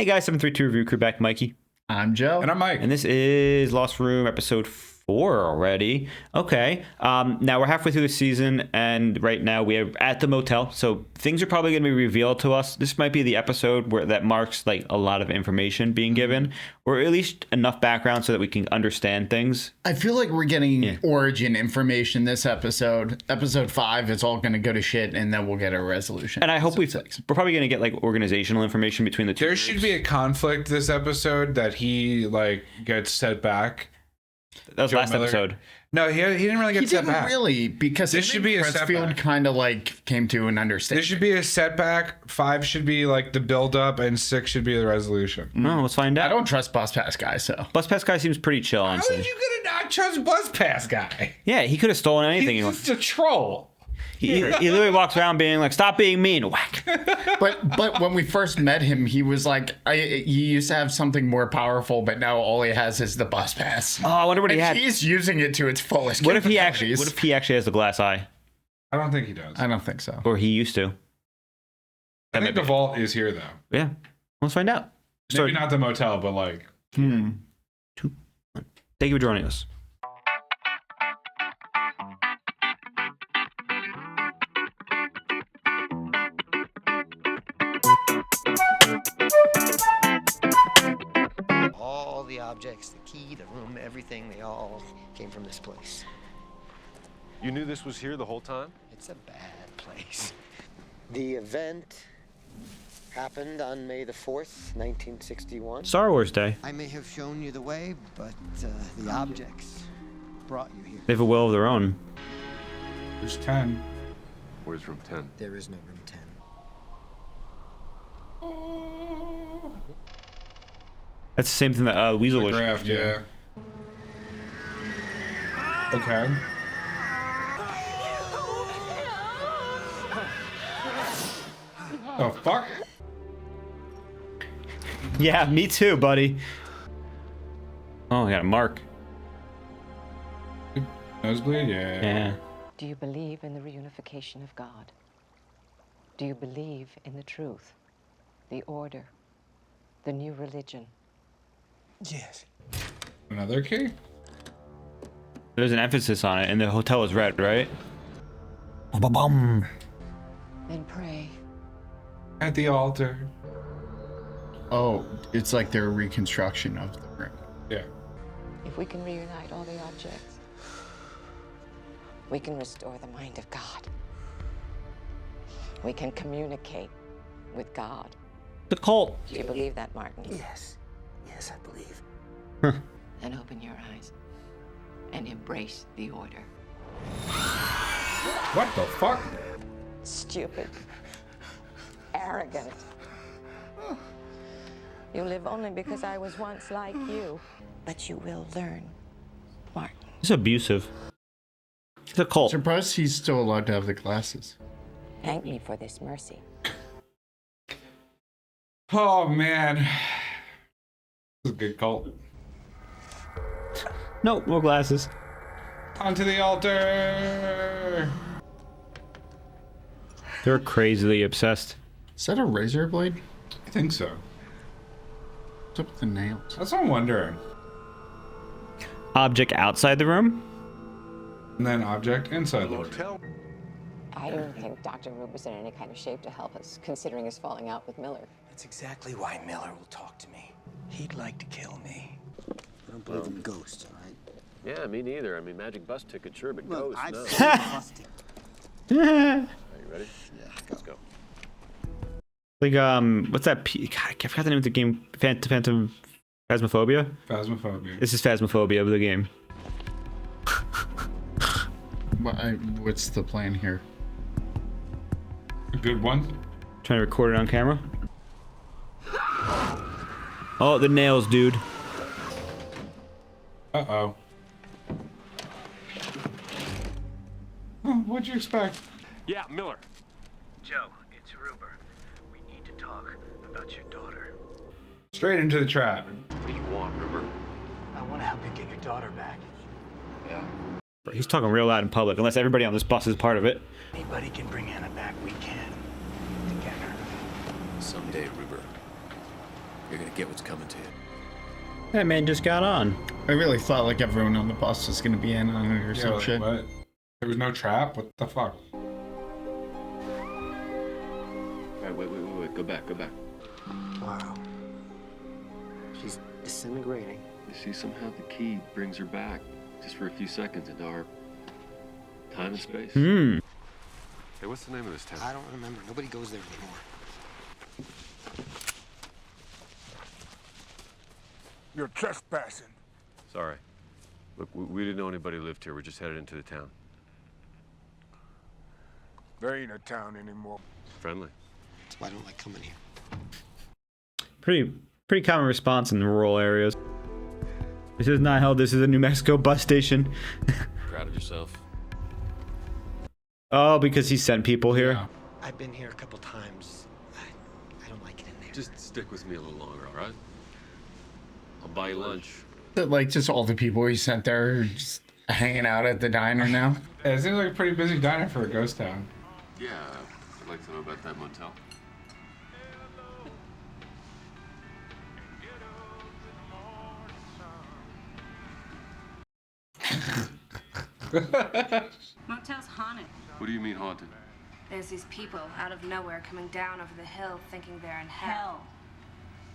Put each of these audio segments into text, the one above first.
Hey guys, 732 Review Crew back, Mikey. I'm Joe. And I'm Mike. And this is Lost Room episode 4 already. Okay. Now we're halfway through the season, and right now we are at the motel. So things are probably going to be revealed to us. This might be the episode where that marks like a lot of information being given, or at least enough background so that we can understand things. I feel like we're getting origin information this episode. Episode 5, it's all going to go to shit, and then we'll get a resolution. And I hope we're probably going to get like organizational information between the two. There should be a conflict this episode that he like gets set back. That was Joe last Miller. episode. No, he didn't really get He set didn't back. really, because This should be a Pressfield setback. kind of like came to an understanding. This should be a setback. 5 should be like the build up, and 6 should be the resolution. No, let's find I out. don't trust Bus Pass guy, so. Bus Pass guy seems pretty chill, How honestly. are you gonna not trust Bus Pass guy? Yeah, he could have stolen anything. He's just a troll. He literally walks around being like, "Stop being mean." Whack. But when we first met him, he was like, he used to have something more powerful, but now all he has is the Bus Pass. Oh, I wonder what he And had. he's using it to its fullest. What if he actually? capabilities. What if he actually has the glass eye, I don't think he does. I don't think so. or he used to? I think the vault is here though. Yeah, let's find out. Maybe not the motel, but like Thank you for joining us. All the objects, the key, the room, everything, they all came from this place. You knew this was here the whole time? It's a bad place. The event happened on May the 4th, 1961. Star Wars Day. I may have shown you the way, but the objects brought you here. They have a will of their own. there's 10. Where's room 10? There is no room 10. That's the same thing that Weasel was. Graft, yeah. Okay. Oh fuck! Yeah, me too, buddy. Oh, I got a mark. Nosebleed, yeah. Yeah. Do you believe in the reunification of God? Do you believe in the truth, the order, the new religion? Yes. Another key? There's an emphasis on it, and the hotel is red, right? Then pray. At the altar. Oh, it's like their reconstruction of the room. Yeah. If we can reunite all the objects, we can restore the mind of God. We can communicate with God. The cult. Do you believe that, Martin? Yes. Yes, I believe. Then open your eyes and embrace the order. What the fuck? Stupid. Arrogant. You live only because I was once like you. But you will learn, Martin. It's abusive. It's a cult. Surprised he's still allowed to have the glasses. Thank me for this mercy. Oh man. This is a good cult. No, more glasses. Onto the altar. They're crazily obsessed. Is that a razor blade? I think so. What's up with the nails? That's what I'm wondering. Object outside the room? And then object inside the room. Motel? I don't think Dr. Rube is in any kind of shape to help us, considering his falling out with Miller. That's exactly why Miller will talk to me. He'd like to kill me. I don't believe in ghosts, all right? Yeah, me neither. I mean, magic bus ticket, sure, but Well, ghosts, I've no. seen busted. Are you ready? Yeah. Let's go. Like, what's that? God, I forgot the name of the game. Phantom Phasmophobia? Phasmophobia. This is Phasmophobia of the game. What's the plan here? A good one. Trying to record it on camera. Oh, the nails, dude. Uh-oh. Oh, what'd you expect? Yeah, Miller. Joe, it's Ruber. We need to talk about your daughter. Straight into the trap. What do you want, River? I want to help you get your daughter back. Yeah. He's talking real loud in public, unless everybody on this bus is part of it. Anybody can bring Anna back. We can. Together. Someday, River. you're gonna get what's coming to you. That man just got on. I really thought like everyone on the bus was gonna be in on it or Yeah, some like, shit. what? There was no trap? What the fuck? All right, wait. Go back. Wow. She's disintegrating. You see, somehow the key brings her back, just for a few seconds into our time and space. Hmm. Hey, what's the name of this town? I don't remember. Nobody goes there anymore. You're trespassing. Sorry. Look, we didn't know anybody lived here. We're just headed into the town. There ain't a town anymore. Friendly. That's why I don't like coming here. Pretty common response in rural areas. This is not hell. This is a New Mexico bus station. Proud of yourself? Oh, because he sent people here. Yeah. I've been here a couple times. I don't like it in there. Just stick with me a little longer, all right? I'll buy you lunch. Like just all the people he sent there are just hanging out at the diner now. Yeah, it seems like a pretty busy diner for a ghost town. Yeah, I'd like to know about that motel. Motel's haunted. What do you mean haunted? There's these people out of nowhere coming down over the hill thinking they're in hell.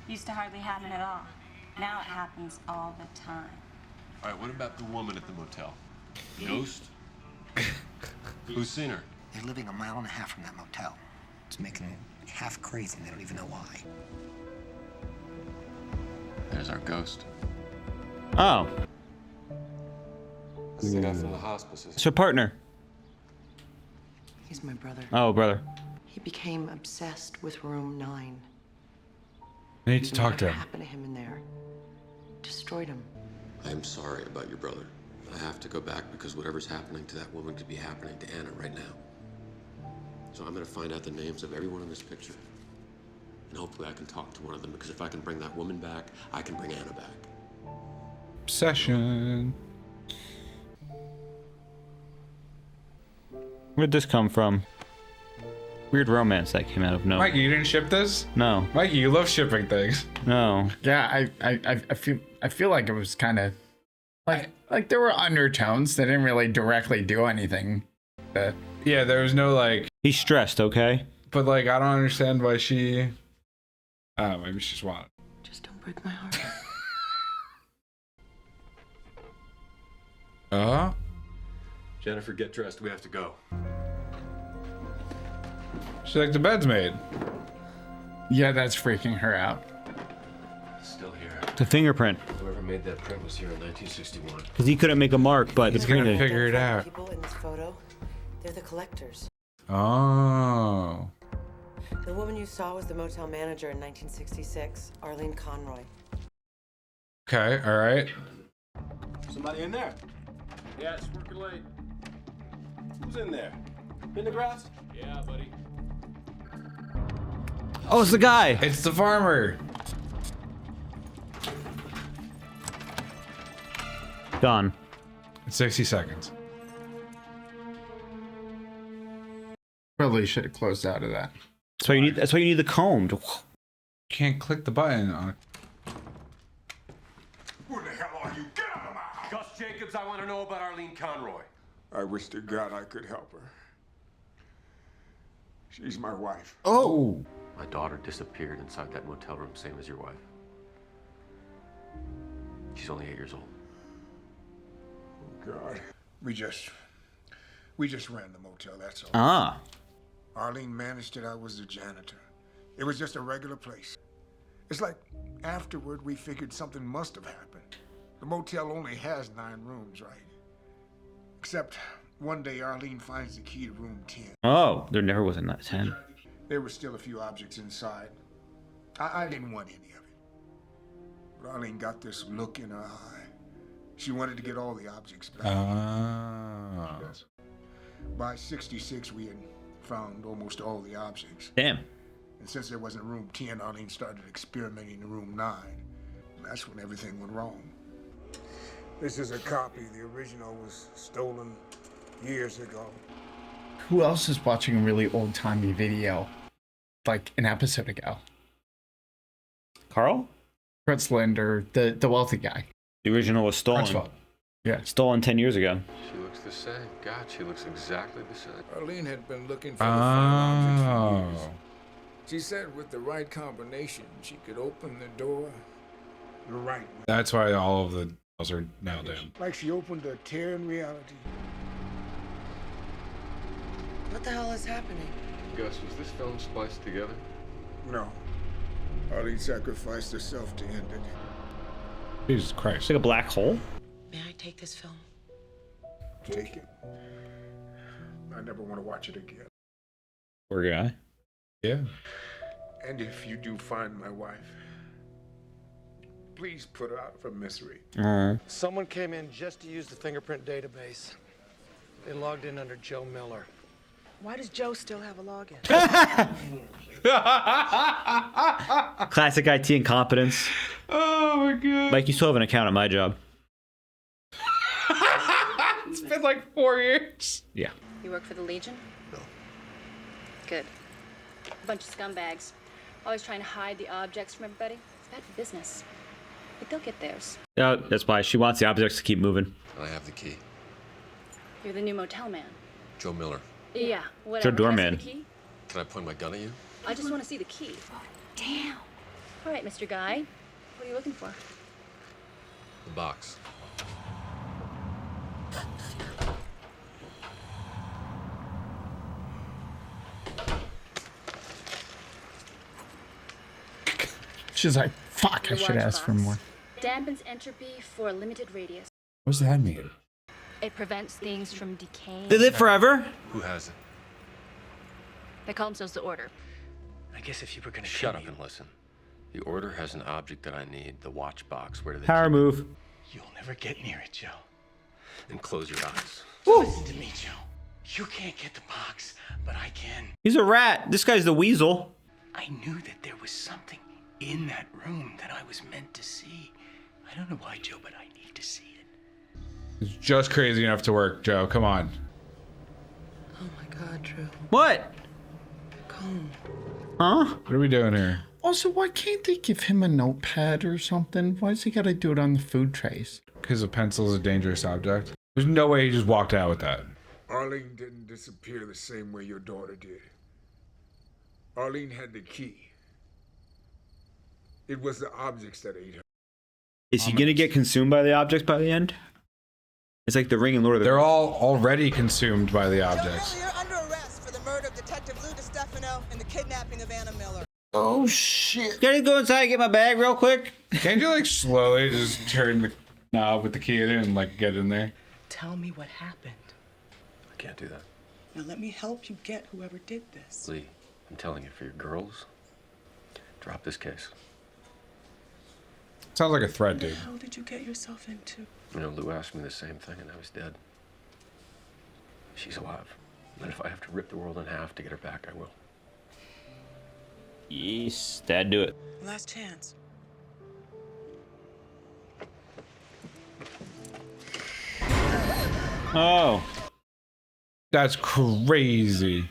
Used to hardly happen at all. Now it happens all the time. All right, what about the woman at the motel? Ghost? Who's seen her? They're living a mile and a half from that motel. It's making them half crazy and they don't even know why. There's our ghost. Oh, This is the guy from the hospice. it's her partner. He's my brother. Oh, brother. He became obsessed with room 9. I need to talk to Whatever him. happened to him in there? Destroyed him. I am sorry about your brother. I have to go back because whatever's happening to that woman could be happening to Anna right now. So I'm gonna find out the names of everyone in this picture. And hopefully I can talk to one of them, because if I can bring that woman back, I can bring Anna back. Obsession. Where'd this come from? Weird romance that came out of nowhere. Mikey, you didn't ship this? No, Mikey, you love shipping things. no. Yeah, I feel like it was kind of like there were undertones that didn't really directly do anything. That Yeah, there was no like, He's stressed, okay? but like, I don't understand why she. I don't know, maybe she just wanted. Just don't break my heart. Jennifer, get dressed. We have to go. She's like, the bed's made. yeah, that's freaking her out. Still here. The fingerprint. Whoever made that print was here in 1961. Because he couldn't make a mark, but He's the gonna fingerprint. figure it out. People in this photo, they're the collectors. Oh. The woman you saw was the motel manager in 1966, Arlene Conroy. Okay, all right. Somebody in there? Yeah, it's working late. Who's in there? Pendergrass? Yeah, buddy. Oh, it's the guy. It's the farmer. Gone. It's 60 seconds. Probably should have closed out of that. That's why you need. That's why you need the comb. Can't click the button on it. Who the hell are you? Get out of my house! Gus Jacobs, I want to know about Arlene Conroy. I wish to God I could help her. She's my wife. Oh. My daughter disappeared inside that motel room, same as your wife. She's only 8 years old. Oh, God. We just ran the motel, that's all. Ah. Arlene managed it, I was the janitor. It was just a regular place. It's like afterward we figured something must have happened. The motel only has 9 rooms, right? Except one day Arlene finds the key to room 10. Oh, there never was a 10. There were still a few objects inside. I didn't want any of it. But Arlene got this look in her eye. She wanted to get all the objects back. Oh. By 66, we had found almost all the objects. Damn. And since there wasn't room 10, Arlene started experimenting in room 9. And that's when everything went wrong. This is a copy. The original was stolen years ago. Who else is watching a really old-timey video like an episode ago? Carl? Kritzlander, the wealthy guy. The original was stolen. Crutchfield. Yeah. Stolen 10 years ago. She looks the same. God, she looks exactly the same. Arlene had been looking for the found object for Oh. years. She said with the right combination, she could open the door the right way. That's why all of the dolls are nailed in. Like she opened a tear in reality. What the hell is happening? Gus, was this film spliced together? No. Arlene sacrificed herself to end it. Jesus It's Christ. like a black hole. May I take this film? Take it. I never want to watch it again. Poor guy. Yeah. And if you do find my wife, please put her out of her misery. Someone came in just to use the fingerprint database. They logged in under Joe Miller. Why does Joe still have a login? Classic IT incompetence. Oh my god. Like, you still have an account at my job. It's been like 4 years. Yeah. You work for the Legion? No. Good. A bunch of scumbags. Always trying to hide the objects from everybody. It's bad for business. But they'll get theirs. Yeah, that's why she wants the objects to keep moving. I have the key. You're the new motel man. Joe Miller. Yeah, whatever. Joe Can I see Doorman. the key? Can I point my gun at you? I just want to see the key. Oh, damn. All right, Mr. Guy. What are you looking for? The box. She's like, fuck, I The should large ask for box more. Dampens entropy for a limited radius. What does that mean? It prevents things from decaying. They live forever? Who has it? They call themselves the Order. I guess if you were gonna Shut pin up you, and listen. The Order has an object that I need, the watch box. Where do they Power keep move. you'll never get near it, Joe. it? And close your eyes. Listen to me, Joe. You can't get the box, but I can. He's a rat. This guy's the weasel. I knew that there was something in that room that I was meant to see. I don't know why, Joe, but I need to see it. It's just crazy enough to work, Joe. Come on. Oh my God, Drew. What? Come. Huh? What are we doing here? Also, why can't they give him a notepad or something? Why's he gotta do it on the food trays? Because a pencil is a dangerous object. There's no way he just walked out with that. Arlene didn't disappear the same way your daughter did. Arlene had the key. It was the objects that ate her. Is he gonna get consumed by the objects by the end? It's like the Ring and Lord of the They're all already consumed by the objects. You're under arrest for the murder of Detective Lou DiStefano and the kidnapping of Anna Miller. Oh shit. Can I go inside and get my bag real quick? Can't you like slowly just turn the knob with the key in it and like get in there? Tell me what happened. I can't do that. Now let me help you get whoever did this. Lee, I'm telling you, for your girls, drop this case. Sounds like a threat, What the dude. hell did you get yourself into? You know, Lou asked me the same thing and I was dead. She's alive. And if I have to rip the world in half to get her back, I will. Yes, Dad, do it. Last chance. Oh. That's crazy.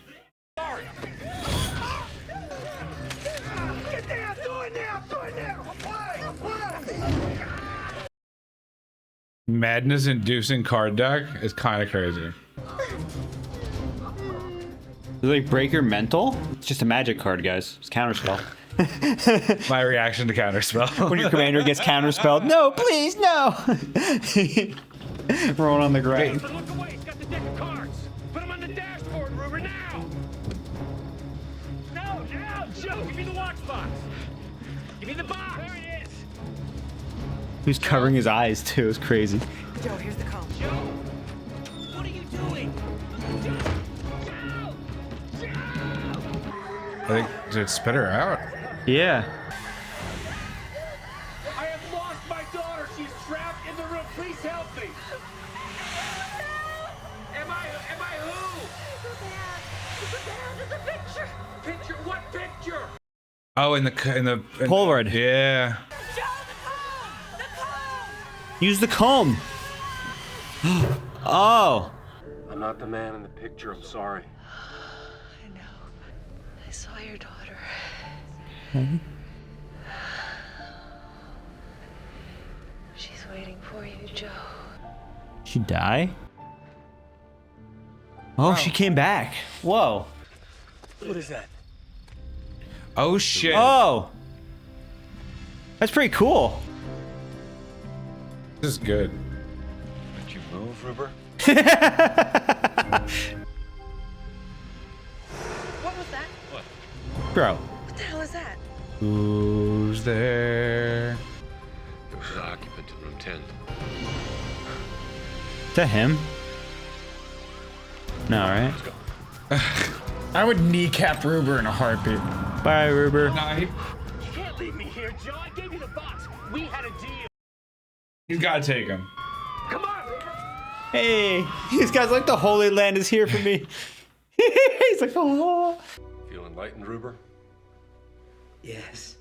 Madness-inducing card deck is kind of crazy. Is it like Breaker Mental? It's just a magic card, guys. It's counterspell. My reaction to counterspell. When your commander gets counterspelled, no, please, no. Rolling on the ground. But look away, it's got the deck of cards. Put them on the dashboard, Ruber, now! No, now, Joe, give me the watch box. Give me the box. There it is. He's covering his eyes too. It's crazy. Joe, here's the comb. Joe, what are you doing? Joe! I think did it spit her out? Yeah. I have lost my daughter. She's trapped in the room. Please help me. Am I who? The picture. Picture? What picture? Oh, in the Polaroid. Yeah. Use the comb. Oh. I'm not the man in the picture, I'm sorry. I know. I saw your daughter. waiting for you, Joe. She die? Oh, she came back. Whoa. What is that? Oh shit. Oh. That's pretty cool. This is good. Did you move, Ruber? What was that? Bro. What the hell is that? Who's there? It was an occupant in room 10. Is that him? No, right? I would kneecap Ruber in a heartbeat. Bye, Ruber. You can't leave me here, Joe. I gave you the box. We had a deal. He's gotta take him. Come on, Ruber. Hey, these guys like the Holy Land is here for me. He's like, oh. Feel enlightened, Ruber? Yes.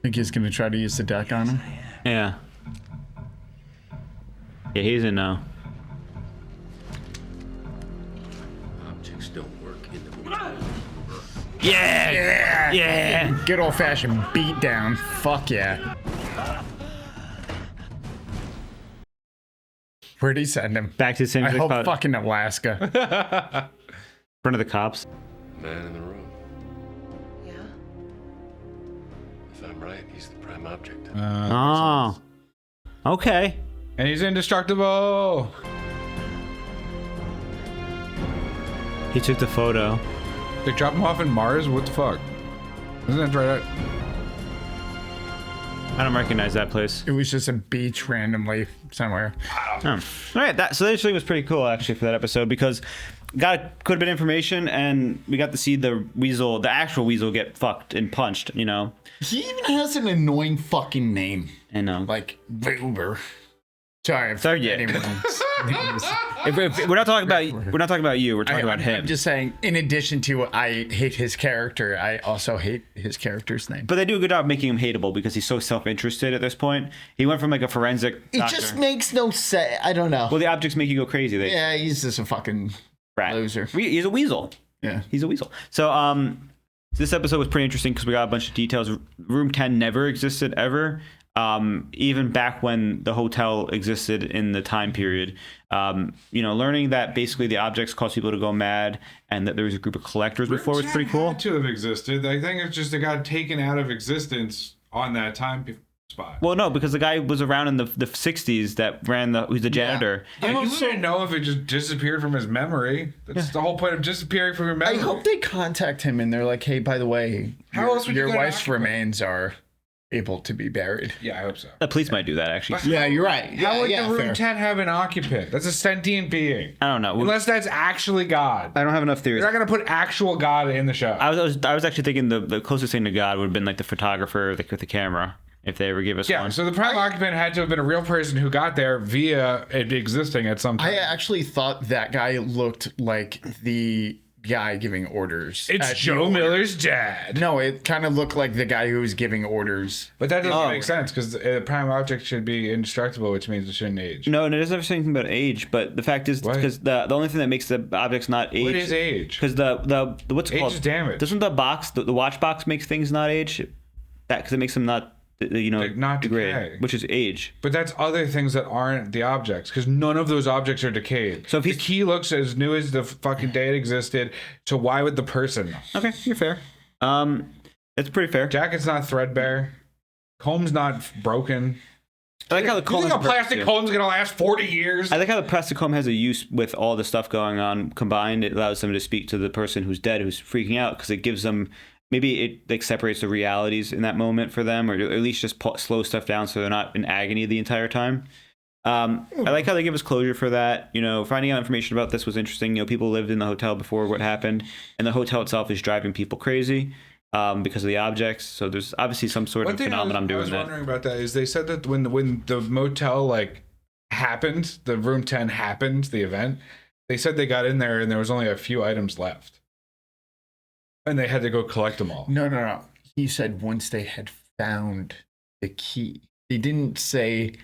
Think he's gonna try to use the deck on him? Yeah. Yeah, he's in now. Objects don't work in the motel. Yeah. Yeah. Good old fashioned beat down. Fuck yeah. Where'd he send him? Back to the same I hope spot. fucking Alaska. Front of the cops. Man in the room. Yeah? If I'm right, he's the prime object. Oh. Okay. And he's indestructible. He took the photo. They drop him off in Mars? What the fuck? Isn't that right? I don't recognize that place. It was just a beach randomly somewhere. Oh. All right, so that actually was pretty cool actually for that episode because got quite a bit of information and we got to see the actual weasel get fucked and punched, you know. He even has an annoying fucking name. I know. Like Wilbur. Sorry, if Sorry, yeah. anyone's name is- If we're not talking about you. We're talking about him. I'm just saying. In addition to I hate his character, I also hate his character's name. But they do a good job making him hateable because he's so self-interested at this point. He went from like a forensic It doctor. just makes no sense. I don't know. Well, the objects make you go crazy. Yeah, he's just a fucking rat. loser. He's a weasel. Yeah, he's a weasel. So this episode was pretty interesting because we got a bunch of details. Room 10 never existed ever. Even back when the hotel existed in the time period, learning that basically the objects cause people to go mad and that there was a group of collectors before was pretty cool. Had to have existed. I think it's just it got taken out of existence on that time spot. Well, no, because the guy was around in the 60s that who's the janitor. I don't know if it just disappeared from his memory. That's the whole point of disappearing from your memory. I hope they contact him and they're like, "Hey, by the way, How else would you your go to wife's Africa? remains are able to be buried." Yeah, I hope so. The police might do that actually. Yeah, you're right. How would yeah, the room fair. 10 have an occupant? That's a sentient being. I don't know. Unless that's actually God. I don't have enough theories. You're not going to put actual God in the show. I was actually thinking the closest thing to God would have been like the photographer with the camera, if they ever give us one. So the prime occupant had to have been a real person who got there via it existing at some time. I actually thought that guy looked like the guy giving orders. It's Joe Miller's dad. No, it kind of looked like the guy who was giving orders. But that doesn't make sense because the prime object should be indestructible, which means it shouldn't age. No, and it doesn't have anything about age. But the fact is, because the only thing that makes the objects not age. What is age? Because the what's it Age called? is damage. Doesn't the box, the watch box, makes things not age? That because it makes them not not degrade, decay. which is age. But that's other things that aren't the objects because none of those objects are decayed. So if the key looks as new as the fucking day it existed, so why would the person? Okay, you're fair. It's pretty fair. Jacket's not threadbare. Comb's not broken. I like how the comb you think has a plastic comb's gonna last 40 years? I like how the plastic comb has a use with all the stuff going on combined. It allows them to speak to the person who's dead, who's freaking out, because it gives them. Maybe it like separates the realities in that moment for them, or at least just slow stuff down so they're not in agony the entire time. I like how they give us closure for that. Finding out information about this was interesting. People lived in the hotel before what happened, and the hotel itself is driving people crazy because of the objects. So there's obviously some sort of phenomenon doing that. I was wondering about that. Is they said that when the motel happened, the room 10 happened, the event, they said they got in there and there was only a few items left. And they had to go collect them all. No. He said once they had found the key. He didn't say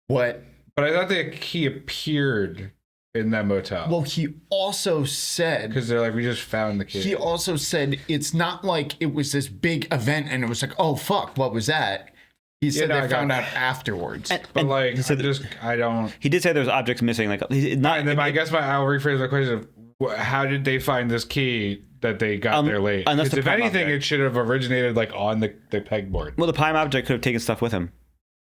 what. But I thought the key appeared in that motel. Well, he also said. Because they're like, we just found the key. He also said it's not like it was this big event and it was like, oh, fuck, what was that? He said I they got found out that. afterwards. But like, I don't. He did say there's objects missing. Like not. And then I guess I'll rephrase my question of how did they find this key that they got there late? Unless Because the if prime anything, object. it should have originated like on the pegboard. Well, the prime object could have taken stuff with him.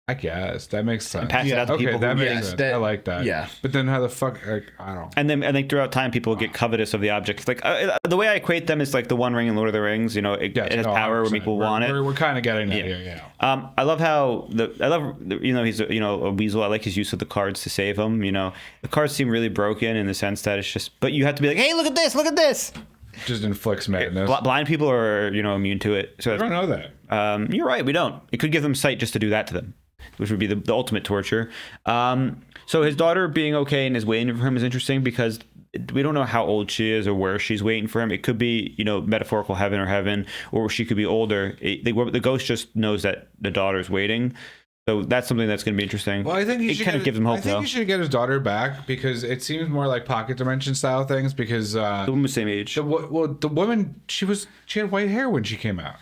I guess that makes sense. And passed it out to Okay, people. that who makes sense. I like that. Yeah. But then how the fuck? Like, I don't. And then I think throughout time, people get covetous of the objects. Like the way I equate them is like the One Ring in Lord of the Rings. You know, it has power when people want it. We're kind of getting that here. Yeah. I love how he's a weasel. I like his use of the cards to save him. You know, the cards seem really broken in the sense that it's just. But you have to be like, hey, look at this, look at this. Just inflicts madness. Blind people are immune to it. So I don't know that. You're right. We don't. It could give them sight just to do that to them, which would be the ultimate torture. So his daughter being okay and is waiting for him is interesting because we don't know how old she is or where she's waiting for him. It could be, metaphorical heaven, or she could be older. The ghost just knows that the daughter's waiting. So that's something that's going to be interesting. Well, I think it kind of gives him hope, I think though. he should get his daughter back because it seems more like pocket dimension style things. Because the woman was the same age. The woman she had white hair when she came out.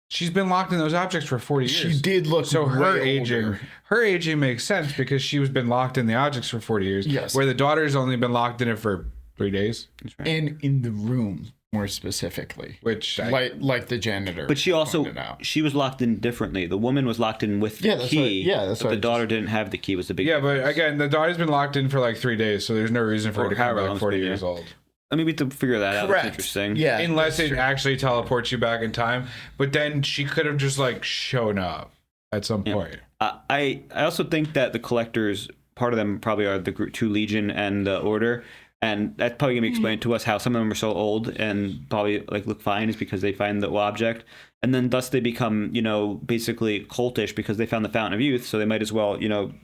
She's been locked in those objects for 40 years. She did look so way older. Her aging makes sense because she was been locked in the objects for 40 years. Yes. Where the daughter's only been locked in it for 3 days. And in the room, more specifically. Which like the janitor. But she was locked in differently. The woman was locked in with the Yeah, that's key. what- yeah, that's but what the I daughter didn't have the key. Was the big Yeah, but again, the daughter's been locked in for like 3 days, so there's no reason for her Or to come however back long 40 it's been, years yeah. old. I mean, we have to figure that out. Correct. That's interesting. Yeah. Unless that's it true. actually teleports you back in time. But then she could have just like shown up at some point. I also think that the collectors, part of them probably are the two Legion and the Order. And that's probably going to be explained to us how some of them are so old and probably like look fine is because they find the object. And then thus they become, basically cultish because they found the Fountain of Youth. So they might as well,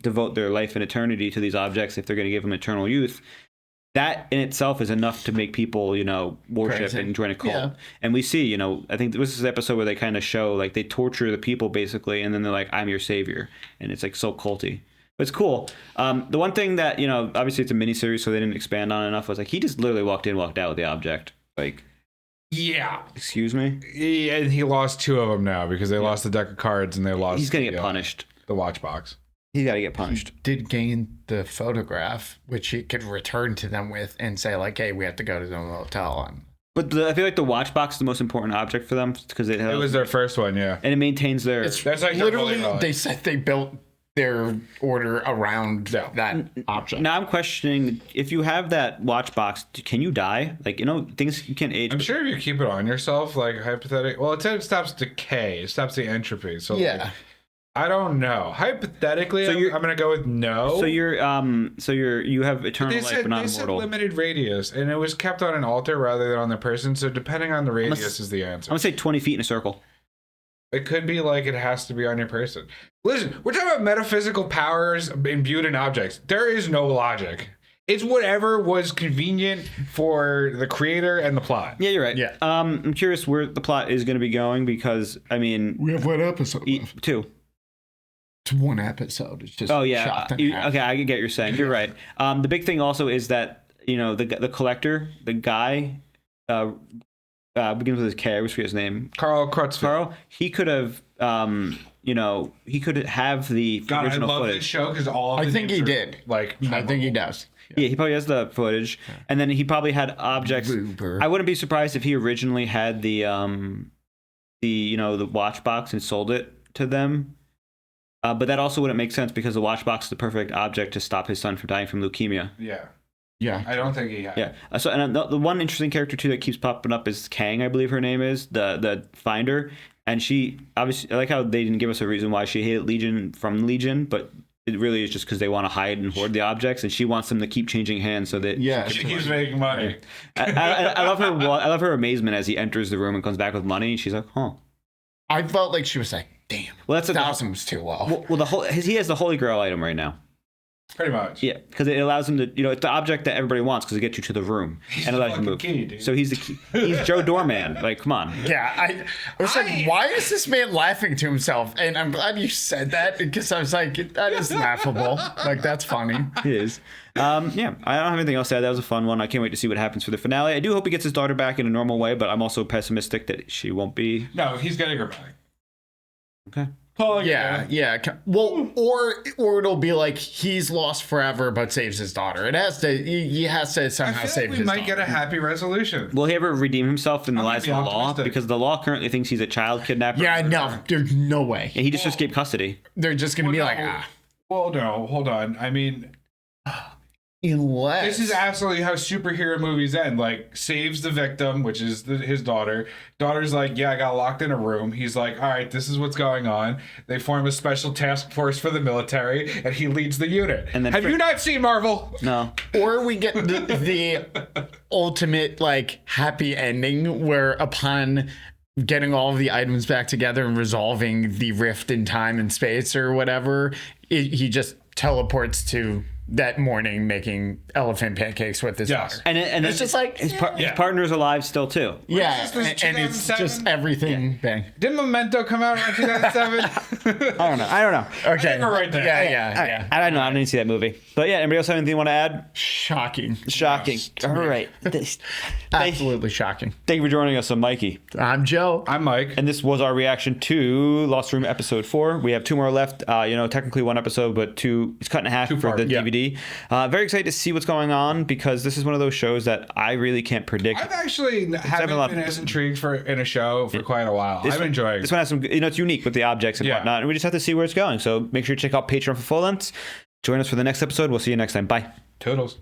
devote their life and eternity to these objects if they're going to give them eternal youth. That in itself is enough to make people, worship Crazy. and join a cult. Yeah. And we see, I think this is the episode where they kind of show like they torture the people basically, and then they're like, I'm your savior. And it's like so culty. But it's cool. The one thing that, obviously it's a miniseries, so they didn't expand on enough, was like he just literally walked in, walked out with the object. Like, Yeah. excuse me? And he lost 2 of them now because they lost the deck of cards and they lost He's going to get punished. The watch box. He's got to get punished. Did gain the photograph, which he could return to them with and say, like, hey, we have to go to the motel. And But I feel like the watch box is the most important object for them because it was their first one, yeah. And it maintains their. it's That's like literally, they said they built their order around that object. Now I'm questioning if you have that watch box, can you die? Like, things you can't age. I'm sure if you keep it on yourself, like hypothetically, well, it said it stops decay, it stops the entropy. So Yeah. like, I don't know. Hypothetically, So I'm gonna go with no. So you have eternal They life said, but not they said immortal. limited radius, and it was kept on an altar rather than on the person. So depending on the radius is the I'm answer. gonna say 20 feet in a circle. It could be like it has to be on your person. Listen, we're talking about metaphysical powers imbued in objects. There is no logic. It's whatever was convenient for the creator and the plot. Yeah, you're right. Yeah. I'm curious where the plot is going to be going because we have one episode left. 2. It's one episode. It's just Oh yeah. chopped in half. Okay, I get what you're saying. You're right. The big thing also is that the collector, the guy, begins with his K. I always forget his name. Carl Crutchfield. Carl. He could have. He could have the God, I original love footage. this show because all of I the think names he are, did. Like, I think he does. Yeah, he probably has the footage, and then he probably had objects. Uber. I wouldn't be surprised if he originally had the watch box and sold it to them. But that also wouldn't make sense because the watch box is the perfect object to stop his son from dying from leukemia. Yeah. Yeah. I don't think he had. Yeah. So and the one interesting character too that keeps popping up is Kang, I believe her name is the Finder, and she obviously I like how they didn't give us a reason why she hated Legion from Legion, but it really is just because they want to hide and hoard the objects, and she wants them to keep changing hands so that She keeps making money. I love her. I love her amazement as he enters the room and comes back with money. She's like, "Huh." I felt like she was like, damn. Well, that's $1,000 was too low. Well, he has the Holy Grail item right now. Pretty much. Yeah, because it allows him to, it's the object that everybody wants because it gets you to the room and allows you to move. Key, dude. So he's the key. He's Joe Doorman. Like, come on. Yeah, I was like, why is this man laughing to himself? And I'm glad you said that because I was like, that is laughable. Like, that's funny. It is. Yeah, I don't have anything else to add. That was a fun one. I can't wait to see what happens for the finale. I do hope he gets his daughter back in a normal way, but I'm also pessimistic that she won't be. No, he's getting her back. Okay. Oh, Yeah. Well, or it'll be like he's lost forever but saves his daughter. It has to. He has to I somehow feel save like we his might daughter. get a happy resolution. Will he ever redeem himself in the I'm eyes of gonna the be law? optimistic. Because the law currently thinks he's a child kidnapper. Yeah, no, there's no way. And he just escaped custody. They're just gonna be like, Well, no, hold on. I mean, unless this is absolutely how superhero movies end. Like, saves the victim, which is his daughter. Daughter's like, yeah, I got locked in a room. He's like, all right, this is what's going on. They form a special task force for the military, and he leads the unit. And then have you not seen Marvel? No. Or we get the ultimate like happy ending where upon getting all of the items back together and resolving the rift in time and space or whatever, he just teleports to that morning making elephant pancakes with his daughter. And it's just like his partner's alive still too. Yeah, Is this and it's 2007? just everything bang. Did Memento come out in 2007? I don't know. Okay. We're right there. Yeah. I don't know. I didn't see that movie. But yeah, anybody else have anything you want to add? Shocking. All right. Absolutely shocking. Thank you for joining us on Mikey. I'm Joe. I'm Mike. And this was our reaction to Lost Room episode 4. We have 2 more left. Technically 1 episode, but 2. It's cut in half for the DVD. Very excited to see what's going on because this is one of those shows that I really can't predict. I've actually haven't been as intrigued in a show for quite a while. I'm enjoying. This one has some. It's unique with the objects and whatnot, and we just have to see where it's going. So make sure to check out Patreon for full lengths. Join us for the next episode. We'll see you next time. Bye. Toodles.